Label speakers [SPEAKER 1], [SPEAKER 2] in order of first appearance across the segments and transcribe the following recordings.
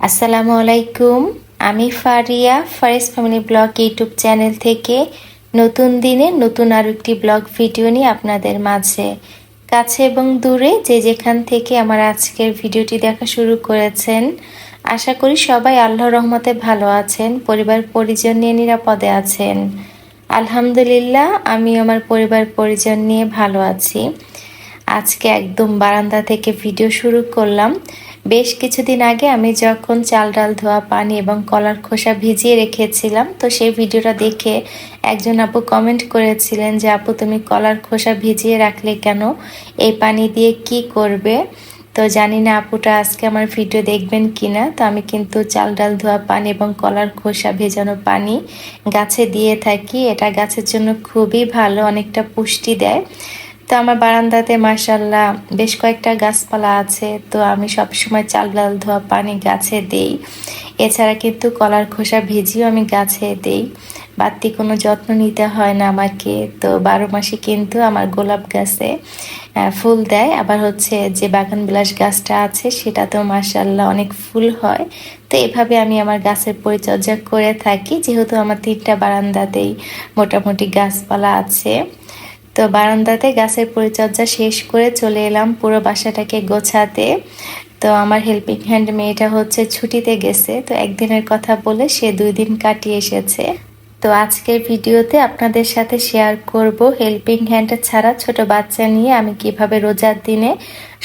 [SPEAKER 1] আসসালামু আলাইকুম। আমি Faria, Faris family blog YouTube channel থেকে নতুন দিনে নতুন আরও একটি ব্লগ ভিডিও নিয়ে আপনাদের মাঝে, কাছে এবং দূরে যে যেখান থেকে আমার আজকের ভিডিওটি দেখা শুরু করেছেন, আশা করি সবাই আল্লাহর রহমতে ভালো আছেন, পরিবার পরিজন নিয়ে নিরাপদে আছেন। আলহামদুলিল্লাহ, আমি আমার পরিবার পরিজন নিয়ে ভালো আছি। আজকে একদম বারান্দা থেকে ভিডিও শুরু করলাম। বেশ কিছুদিন আগে আমি যখন চাল ডাল ধোয়া পানি এবং কলার খোসা ভিজিয়ে রেখেছিলাম, তো সেই ভিডিওটা দেখে একজন আপু কমেন্ট করেছিলেন যে আপু তুমি কলার খোসা ভিজিয়ে রাখলে কেন, এই পানি দিয়ে কি করবে। তো জানি না আপুটা আজকে আমার ভিডিও দেখবেন কিনা। তো আমি কিন্তু চাল ডাল ধোয়া পানি এবং কলার খোসা ভেজানো পানি গাছে দিয়ে থাকি। এটা গাছের জন্য খুবই ভালো, অনেকটা পুষ্টি দেয়। তো আমার বারান্দাতে মাশাল্লাহ বেশ কয়েকটা গাছপালা আছে, তো আমি সবসময় চাল ডাল ধোয়া পানি গাছে দেই। এছাড়া কিন্তু কলার খোসা ভিজিয়েও আমি গাছে দেই। বাড়তি কোনো যত্ন নিতে হয় না আমাকে। তো 12 মাসে কিন্তু আমার গোলাপ গাছে ফুল দেয়। আবার হচ্ছে যে বাগান বিলাস গাছটা আছে সেটাতেও মাশাল্লাহ অনেক ফুল হয়। তো এভাবে আমি আমার গাছের পরিচর্যা করে থাকি, যেহেতু আমার 3টা বারান্দাতেই মোটামুটি গাছপালা আছে। তো বারান্দাতে গাছের পরিচর্যা শেষ করে চলে এলাম পুরো বাসাটাকে গোছাতে। তো আমার হেল্পিং হ্যান্ড মেয়েটা হচ্ছে ছুটিতে গেছে, তো একদিনের কথা বলে সে 2 দিন কাটিয়ে এসেছে। তো আজকের ভিডিওতে আপনাদের সাথে শেয়ার করব হেল্পিং হ্যান্ড ছাড়া ছোট বাচ্চা নিয়ে আমি কিভাবে রোজার দিনে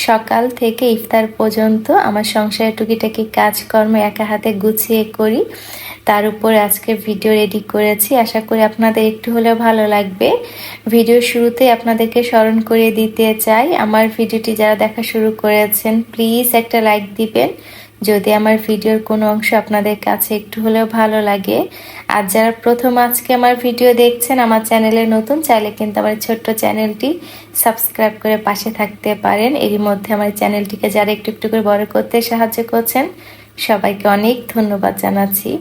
[SPEAKER 1] সকাল থেকে ইফতার পর্যন্ত আমার সংসারের টুকিটাকি কাজকর্ম একা হাতে গুছিয়ে করি। তার উপর আজকে ভিডিও রেডি করেছি, আশা করি আপনাদের একটু হলেও ভালো লাগবে। ভিডিওর শুরুতে আপনাদেরকে স্মরণ করিয়ে দিতে চাই, আমার ভিডিওটি যারা দেখা শুরু করেছেন প্লিজ একটা লাইক দিবেন যদি আমার ভিডিওর কোনো অংশ আপনাদের কাছে একটু হলেও ভালো লাগে। আর যারা প্রথম আজকে আমার ভিডিও দেখছেন, আমার চ্যানেলে নতুন, চাইলে কিন্তু আমার ছোট্ট চ্যানেলটি সাবস্ক্রাইব করে পাশে থাকতে পারেন। এরই মধ্যে আমার চ্যানেলটিকে যারা একটু একটু করে বড় করতে সাহায্য করছেন, সবাইকে অনেক ধন্যবাদ জানাচ্ছি।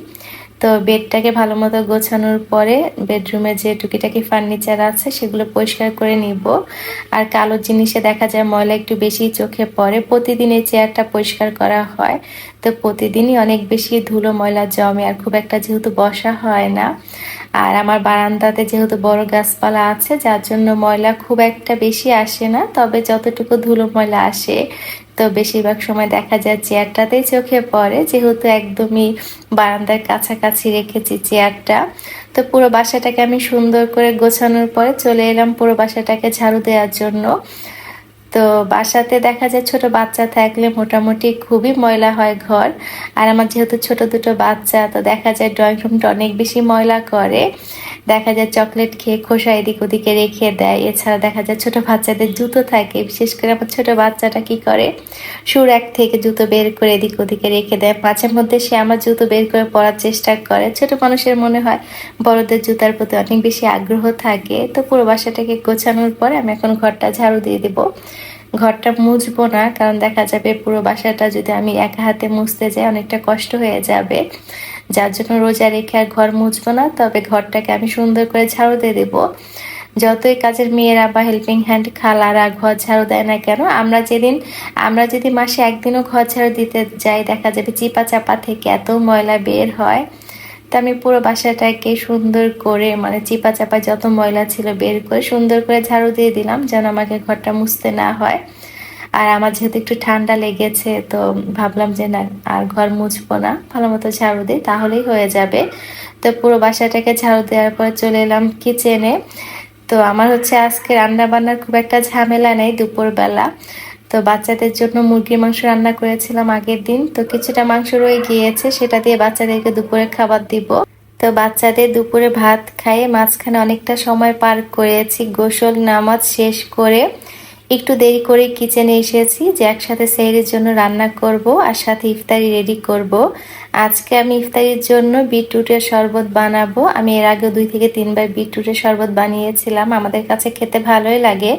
[SPEAKER 1] তো বেডটাকে ভালো মতো গোছানোর পরে বেডরুমে যে টুকিটাকি ফার্নিচার আছে সেগুলো পরিষ্কার করে নিব। আর কালো জিনিসে দেখা যায় ময়লা একটু বেশি চোখে পড়ে। প্রতিদিন এই চেয়ারটা পরিষ্কার করা হয়, তো প্রতিদিনই অনেক বেশি ধুলো ময়লা জমে, আর খুব একটা যেহেতু বসা হয় না। আর আমার বারান্দাতে যেহেতু বড় গাছপালা আছে, যার জন্য ময়লা খুব একটা বেশি আসে না, তবে যতটুকু ধুলো ময়লা আসে তো বেশিরভাগ সময় দেখা যায় চেয়ারটাতেই চোখে পড়ে, যেহেতু একদমই বারান্দার কাছাকাছি রেখেছি চেয়ারটা। তো পুরো বাসাটাকে আমি সুন্দর করে গোছানোর পরে চলে এলাম পুরো বাসাটাকে ঝাড়ু দেওয়ার জন্য। তো বাসাতে দেখা যায় ছোট বাচ্চা থাকলে মোটামুটি খুবই ময়লা হয় ঘর। আর আমার যেহেতু ছোট দুটো বাচ্চা, তো দেখা যায় ড্রয়িং রুমটা অনেক বেশি ময়লা করে। দেখা যায় চকলেট খেয়ে খোসা এদিক ওদিকে রেখে দেয়। এছাড়া দেখা যায় ছোট বাচ্চাদের জুতো থাকে, বিশেষ করে আমার ছোট বাচ্চাটা কি করে, শু র্যাক থেকে জুতো বের করে এদিক ওদিকে রেখে দেয়। মাঝে মধ্যে সে আমার জুতো বের করে পরার চেষ্টা করে। ছোট মানুষের মনে হয় বড়দের জুতার প্রতি অনেক বেশি আগ্রহ থাকে। তো পুরো বাসাটাকে গোছানোর পরে আমি এখন ঘরটা ঝাড়ু দিয়ে দেবো। ঘরটা মুছবো না, কারণ দেখা যাবে পুরো বাসাটা যদি আমি একা হাতে মুছতে যাই অনেকটা কষ্ট হয়ে যাবে, যার জন্য রোজা রেখে আর ঘর মুছবো না। তবে ঘরটাকে আমি সুন্দর করে ঝাড়ু দিয়ে দেবো। যতই কাজের মেয়েরা বা হেল্পিং হ্যান্ড খালারা ঘর ঝাড়ু দেয় না কেন, আমরা যদি মাসে একদিনও ঘর ঝাড়ু দিতে যাই, দেখা যাবে চিপা চাপা থেকে এত ময়লা বের হয়। তো আমি পুরো বাসাটাকে সুন্দর করে, মানে চিপা চাপা যত ময়লা ছিল বের করে সুন্দর করে ঝাড়ু দিয়ে দিলাম, যেন আমাকে ঘরটা মুছতে না হয়। আর আমার যেহেতু একটু ঠান্ডা লেগেছে, তো ভাবলাম যে না আর ঘর মুছবো না, ভালো মতো ঝাড়ু দিই তাহলেই হয়ে যাবে। তো পুরো বাসাটাকে ঝাড়ু দেওয়ার পর চলে এলাম কিচেনে। তো আমার হচ্ছে আজকে রান্না বান্নার খুব একটা ঝামেলা নেই দুপুরবেলা। তো বাচ্চাদের জন্য মুরগির মাংস রান্না করেছিলাম আগের দিন, তো কিছুটা মাংস রয়ে গিয়েছে, সেটা দিয়ে বাচ্চাদেরকে দুপুরে খাবার দিব। তো বাচ্চাদের দুপুরে ভাত খাইয়ে মাঝখানে অনেকটা সময় পার করেছি, গোসল নামাজ শেষ করে একটু দেরি করে কিচেনে এসেছি যে একসাথে সেহরির জন্য রান্না করব আর সাথে ইফতারি রেডি করব। আজকে আমি ইফতারির জন্য বিটরুটের শরবত বানাবো। আমি এর আগে 2 থেকে 3 বার বিটরুটের শরবত বানিয়েছিলাম, আমাদের কাছে খেতে ভালোই লাগে।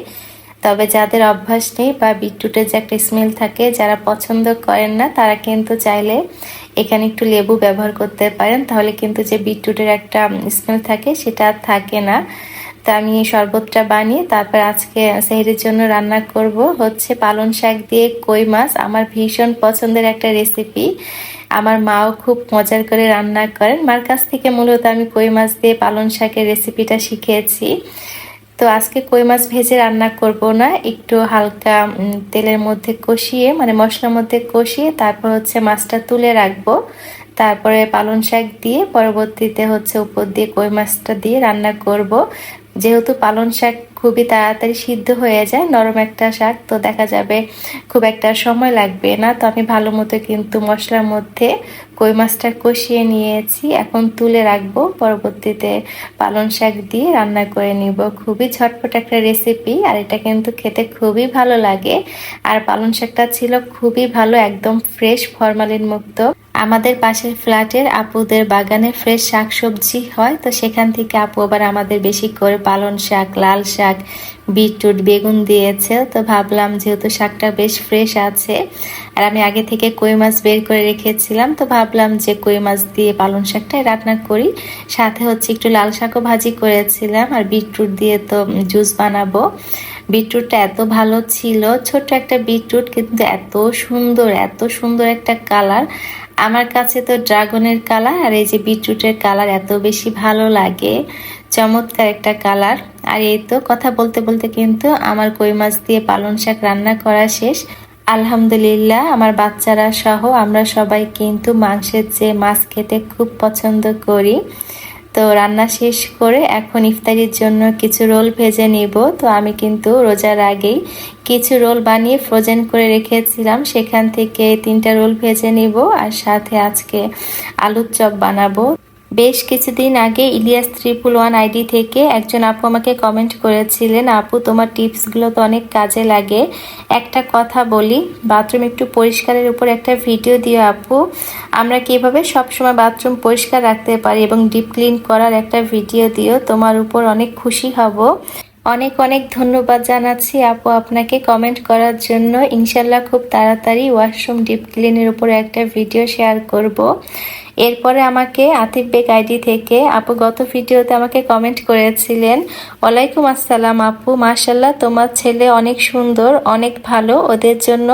[SPEAKER 1] তবে যাদের অভ্যাস নেই বা বিটরুটের যে একটা স্মেল থাকে, যারা পছন্দ করেন না, তারা কিন্তু চাইলে এখানে একটু লেবু ব্যবহার করতে পারেন, তাহলে কিন্তু যে বিটরুটের একটা স্মেল থাকে সেটা আর থাকে না। তা আমি এই শরবতটা বানিয়ে তারপর আজকে সেহরির জন্য রান্না করব হচ্ছে পালং শাক দিয়ে কই মাছ। আমার ভীষণ পছন্দের একটা রেসিপি, আমার মাও খুব মজার করে রান্না করেন। মার কাছ থেকে মূলত আমি কই মাছ দিয়ে পালং শাকের রেসিপিটা শিখেছি। তো আজকে কই মাছ ভেজে রান্না করব না, একটু হালকা তেলের মধ্যে কষিয়ে, মানে মশলার মধ্যে কষিয়ে তারপর হচ্ছে মাছটা তুলে রাখবো। তারপরে পালং শাক দিয়ে পরবর্তীতে হচ্ছে উপর দিয়ে কই মাছটা দিয়ে রান্না করব। যেহেতু পালং শাক খুবই তাড়াতাড়ি সিদ্ধ হয়ে যায়, নরম একটা শাক, তো দেখা যাবে খুব একটা সময় লাগবে না। তো আমি ভালো মতো কিন্তু মশলার মধ্যে কই মাছটা কষিয়ে নিয়েছি, এখন তুলে রাখবো, পরবর্তীতে পালং শাক দিয়ে রান্না করে নিব। খুবই ঝটপট একটা রেসিপি, আর এটা কিন্তু খেতে খুবই ভালো লাগে। আর পালং শাকটা ছিল খুবই ভালো, একদম ফ্রেশ, ফরমালিন মুক্ত। আমাদের পাশের ফ্ল্যাটের আপুদের বাগানে ফ্রেশ শাকসবজি হয়, তো সেখান থেকে আপু আবার আমাদের বেশি করে পালং শাক, লাল শাক, বিটরুট, বেগুন দিয়েছে। তো ভাবলাম যেহেতু শাকটা বেশ ফ্রেশ আছে, আর আমি আগে থেকে কই মাছ বের করে রেখেছিলাম, তো ভাবলাম যে কই মাছ দিয়ে পালং শাকটাই রান্না করি। সাথে হচ্ছে একটু লাল শাকও ভাজি করেছিলাম, আর বিটরুট দিয়ে তো জুস বানাবো। বিটরুটটা এত ভালো ছিল, ছোট্ট একটা বিটরুট কিন্তু এত সুন্দর, এত সুন্দর একটা কালার। আমার কাছে তো ড্রাগনের কালার আর এই যে বিটরুটের কালার এত বেশি ভালো লাগে, চমৎকার একটা কালার। আর এই তো কথা বলতে বলতে কিন্তু আমার কই মাছ দিয়ে পালং শাক রান্না করা শেষ। আলহামদুলিল্লাহ, আমার বাচ্চারা সহ আমরা সবাই কিন্তু মাংসের চেয়ে মাছ খেতে খুব পছন্দ করি। তো রান্না শেষ করে এখন ইফতারির জন্য কিছু রোল ভেজে নিব। তো আমি কিন্তু রোজার আগেই কিছু রোল বানিয়ে ফ্রোজেন করে রেখেছিলাম, সেখান থেকে 3টা রোল ভেজে নিব, আর সাথে আজকে আলুর চপ বানাবো। বেশ কিছুদিন আগে ইলিয়াস 311 আইডি থেকে একজন আপু আমাকে কমেন্ট করেছিলেন, আপু তোমার টিপসগুলো তো অনেক কাজে লাগে, একটা কথা বলি, বাথরুম একটু পরিষ্কারের উপর একটা ভিডিও দিও আপু, আমরা কিভাবে সবসময় বাথরুম পরিষ্কার রাখতে পারি এবং ডিপ ক্লিন করার একটা ভিডিও দিও, তোমার উপর অনেক খুশি হব। অনেক অনেক ধন্যবাদ জানাচ্ছি আপু আপনাকে কমেন্ট করার জন্য। ইনশাল্লাহ খুব তাড়াতাড়ি ওয়াশরুম ডিপ ক্লিনের উপরে একটা ভিডিও শেয়ার করব। এরপরে আমাকে আতিফ বেগ আইডি থেকে আপু গত ভিডিওতে আমাকে কমেন্ট করেছিলেন, ওয়ালাইকুম আসসালাম আপু, মাশাল্লাহ তোমার ছেলে অনেক সুন্দর, অনেক ভালো, ওদের জন্য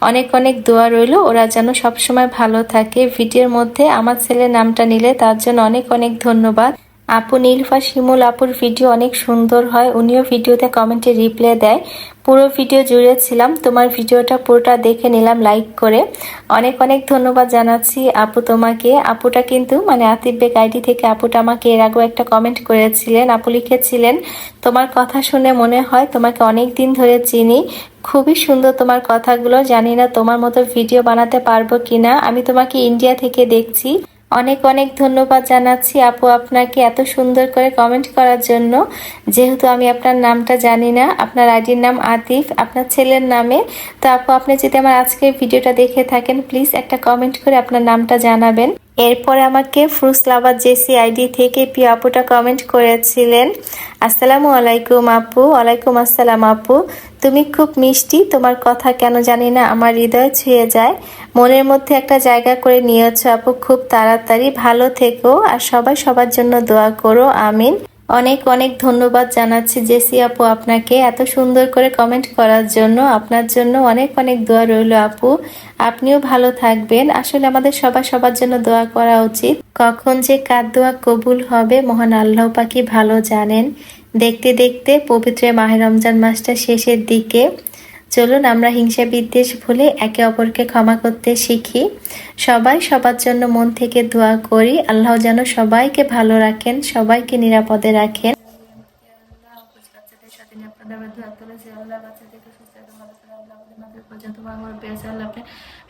[SPEAKER 1] অনেক অনেক দোয়া রইল, ওরা যেন সবসময় ভালো থাকে। ভিডিওর মধ্যে আমার ছেলের নামটা নিলে তার জন্য অনেক অনেক ধন্যবাদ আপু। নীলফা শিমুল আপুর ভিডিও অনেক সুন্দর হয়, উনিও ভিডিওতে কমেন্টে রিপ্লাই দেয়। পুরো ভিডিও জুড়ে ছিলাম, তোমার ভিডিওটা পুরোটা দেখে নিলাম লাইক করে, অনেক অনেক ধন্যবাদ জানাচ্ছি আপু তোমাকে। আপুটা কিন্তু মানে আতিফ বেগ আইডি থেকে আপুটা আমাকে এর আগেও একটা কমেন্ট করেছিলেন, আপু লিখেছিলেন, তোমার কথা শুনে মনে হয় তোমাকে অনেক দিন ধরে চিনি, খুবই সুন্দর তোমার কথাগুলো, জানি না তোমার মতো ভিডিও বানাতে পারবো কিনা, আমি তোমাকে ইন্ডিয়া থেকে দেখছি। অনেক অনেক ধন্যবাদ জানাচ্ছি আপু আপনাকে এত সুন্দর করে কমেন্ট করার জন্য। যেহেতু আমি আপনার নামটা জানি না, আপনার আইডির নাম আতিফ, আপনার ছেলের নামে, তো আপু আপনি যদি আমার আজকের ভিডিওটা দেখে থাকেন প্লিজ একটা কমেন্ট করে আপনার নামটা জানাবেন। এরপরে আমাকে ফ্রুটস লাভার জেসি আইডি থেকে প্রিয় আপুটা কমেন্ট করেছিলেন, আসসালামু আলাইকুম আপু। ওয়ালাইকুম আসসালাম আপু, তুমি খুব মিষ্টি, তোমার কথা কেন জানি না আমার হৃদয় ছুঁয়ে যায়, মনের মধ্যে একটা জায়গা করে নিয়েছো আপু, খুব তাড়াতাড়ি ভালো থেকো, আর সবাই সবার জন্য দোয়া করো, আমিন। অনেক অনেক ধন্যবাদ জানাচ্ছি জেসি আপু আপনাকে এত সুন্দর করে কমেন্ট করার জন্য, আপনার জন্য অনেক অনেক দোয়া রইল আপু, আপনিও ভালো থাকবেন। আসলে আমাদের সবার সবার জন্য দোয়া করা উচিত, কখন যে কার দোয়া কবুল হবে মহান আল্লাহ পাকই ভালো জানেন। দেখতে দেখতে পবিত্র মাহে রমজান মাসটা শেষের দিকে, চলুন আমরা হিংসা বিদ্বেষ ভুলে একে অপরকে ক্ষমা করতে শিখি, সবাই সবার জন্য মন থেকে দোয়া করি, আল্লাহ যেন সবাইকে ভালো রাখেন, সবাইকে নিরাপদে রাখেন।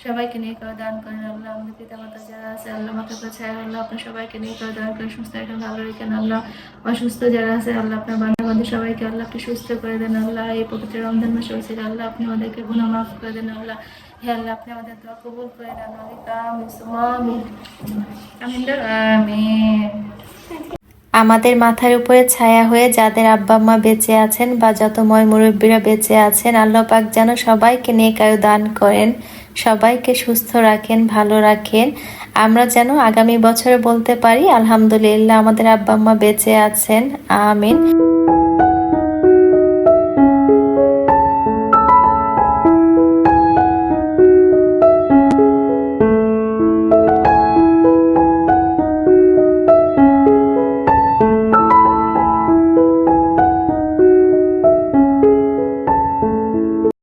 [SPEAKER 1] সবাইকে নিয়ে করে দান করেন আল্লাহ, আমাদের পিতা মাতা যারা আছে আল্লাহ মাথা কাছে আল্লাহ আপনার সবাইকে নিয়ে করে দান করেন, সুস্থ রাখেন, ভালো রেখেন আল্লাহ। অসুস্থ যারা আছে আল্লাহ আপনার বান্ধব সবাইকে আল্লাহ আপনি সুস্থ করে দেন আল্লাহ। এই পবিত্র রমজান মাসে হয়েছে আল্লাহ আপনি আমাদেরকে গুনাহ মাফ করে দেন আল্লাহ। হে আল্লাহ আপনি আমাদের দোয়া কবুল করে দেন আমিন। আমাদের মাথার উপরে ছায়া হয়ে যাদের আব্বা আম্মা বেঁচে আছেন বা যত ময় মুরব্বীরা বেঁচে আছেন, আল্লাহ পাক যেন সবাইকে নেক আয়ু দান করেন, সবাইকে সুস্থ রাখেন, ভালো রাখেন। আমরা যেন আগামী বছরে বলতে পারি আলহামদুলিল্লাহ আমাদের আব্বা আম্মা বেঁচে আছেন, আমিন।